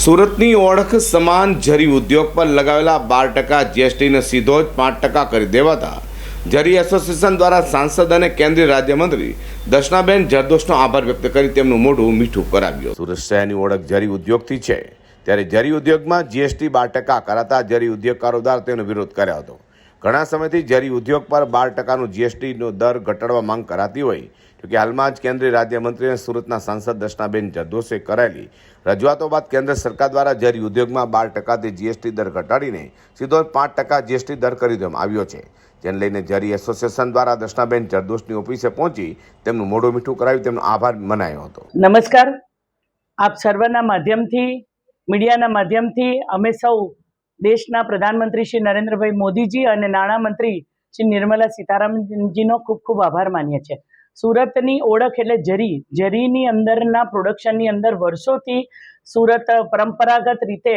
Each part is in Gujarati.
સુરતની ઓળખ સમાન જરી ઉદ્યોગ પર લગાવેલા 12% જીએસટીને સીધો જ 5% કરી દેવાતા જરી એસોસિએશન દ્વારા સાંસદ અને કેન્દ્રીય રાજ્યમંત્રી દર્શનાબેન જરદોશનો આભાર વ્યક્ત કરી તેમનું મોઢું મીઠું કરાવ્યું। સુરત શહેરની ઓળખ જરી ઉદ્યોગથી છે, ત્યારે જરી ઉદ્યોગમાં જીએસટી 12% કરાતા જરી ઉદ્યોગકારો દ્વારા તેનો વિરોધ કર્યો હતો। ઘણા સમયથી જરી ઉદ્યોગ પર 12%નું જીએસટીનો દર ઘટાડવા માંગ કરાતી હોય, જોકે હાલમાં જ કેન્દ્રીય રાજ્યમંત્રી અને સુરતના સાંસદ દર્શનાબેન જરદોશે કરાયેલી રજૂઆતો બાદ કેન્દ્ર સરકાર દ્વારા જરી ઉદ્યોગમાં 12%થી જીએસટી દર ઘટાડીને સીધો 5% જીએસટી દર કરી દેવામાં આવ્યો છે, જેને લઈને જરી એસોસિએશન દ્વારા દર્શનાબેન જરદોશની ઓફિસે પહોંચી તેમનું મોઢું મીઠું કરાવી તેમનો આભાર મનાયો હતો। નમસ્કાર, આપ સર્વના માધ્યમથી, મીડિયાના માધ્યમથી અમે સૌ દેશના પ્રધાનમંત્રી શ્રી નરેન્દ્રભાઈ મોદીજી અને નાણામંત્રી શ્રી નિર્મલા સીતારામનજીનો ખૂબ ખૂબ આભાર માનીએ છીએ। સુરતની ઓળખ એટલે જરીની અંદરના પ્રોડક્શનની અંદર વર્ષોથી સુરત પરંપરાગત રીતે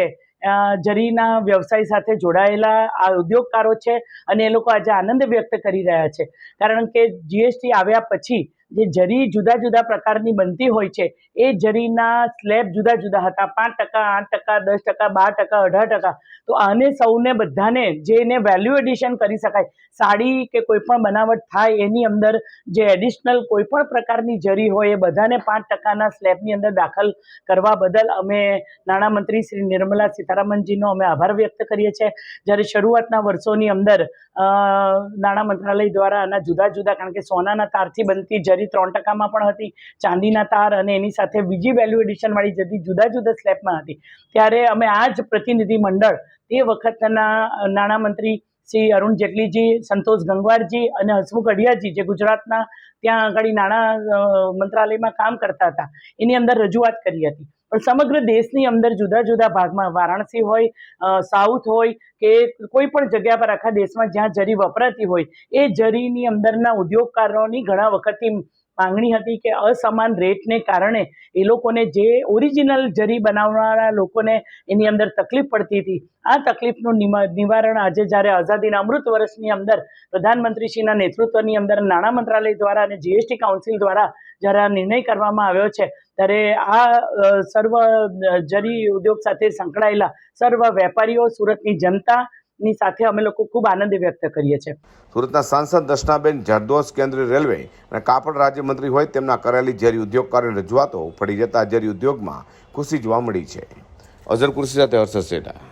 જરીના વ્યવસાય સાથે જોડાયેલા આ ઉદ્યોગકારો છે અને એ લોકો આજે આનંદ વ્યક્ત કરી રહ્યા છે, કારણ કે જીએસટી આવ્યા પછી જે જરી જુદા જુદા પ્રકારની બનતી હોય છે એ જરીના સ્લેબ જુદા જુદા હતા, 5%, 8%, 10%, 12%, 18%। તો આને સૌને બધાને જેને વેલ્યુ એડિશન કરી શકાય, સાડી કે કોઈ પણ બનાવટ થાય એની અંદર જે એડિશનલ કોઈ પણ પ્રકારની જરી હોય એ બધાને 5%ના સ્લેબની અંદર દાખલ કરવા બદલ અમે નાણામંત્રી શ્રી નિર્મલા સીતારામનજીનો અમે આભાર વ્યક્ત કરીએ છીએ। જ્યારે શરૂઆતના વર્ષોની અંદર નાણાં મંત્રાલય દ્વારા આના જુદા જુદા, કારણ કે સોનાના તારથી બનતી જરી 3%માં પણ હતી, ચાંદીના તાર અને એની સાથે બીજી વેલ્યુ એડિશન વાળી જરી જુદા જુદા સ્લેબમાં હતી। ત્યારે અમે આ જ પ્રતિનિધિ મંડળ તે વખતના નાણામંત્રી શ્રી અરુણ જેટલીજી, સંતોષ ગંગવારજી અને હસમુખ અઢિયાજી, જે ગુજરાતના ત્યાં આગળ નાણાં મંત્રાલયમાં કામ કરતા હતા, એની અંદર રજૂઆત કરી હતી। પણ સમગ્ર દેશની અંદર જુદા જુદા ભાગમાં, વારાણસી હોય, સાઉથ હોય કે કોઈ પણ જગ્યા પર આખા દેશમાં જ્યાં જરી વપરાતી હોય, એ જરીની અંદરના ઉદ્યોગકારોની ઘણા વખતથી માંગણી હતી કે અસમાન રેટને કારણે એ લોકોને, જે ઓરિજિનલ જરી બનાવનારા લોકોને એની અંદર તકલીફ પડતી હતી। આ તકલીફનું નિવારણ આજે જ્યારે આઝાદીના અમૃત વર્ષની અંદર પ્રધાનમંત્રીશ્રીના નેતૃત્વની અંદર નાણાં મંત્રાલય દ્વારા અને જીએસટી કાઉન્સિલ દ્વારા જ્યારે આ નિર્ણય કરવામાં આવ્યો છે, ત્યારે આ સર્વ જરી ઉદ્યોગ સાથે સંકળાયેલા સર્વ વેપારીઓ, સુરતની જનતાની સાથે અમે લોકો ખૂબ આનંદ વ્યક્ત કરીએ છીએ। સુરતના સાંસદ દર્શનાબેન જરદોશ કેન્દ્રીય રેલવે અને કાપડ રાજ્યમંત્રી હોય તેમના કરેલી જરી ઉદ્યોગકારોની રજૂઆતો ફળી જતા જરી ઉદ્યોગમાં ખુશી જોવા મળી છે। અઝર કુર્સી સાથે હર્ષદ સેઠા।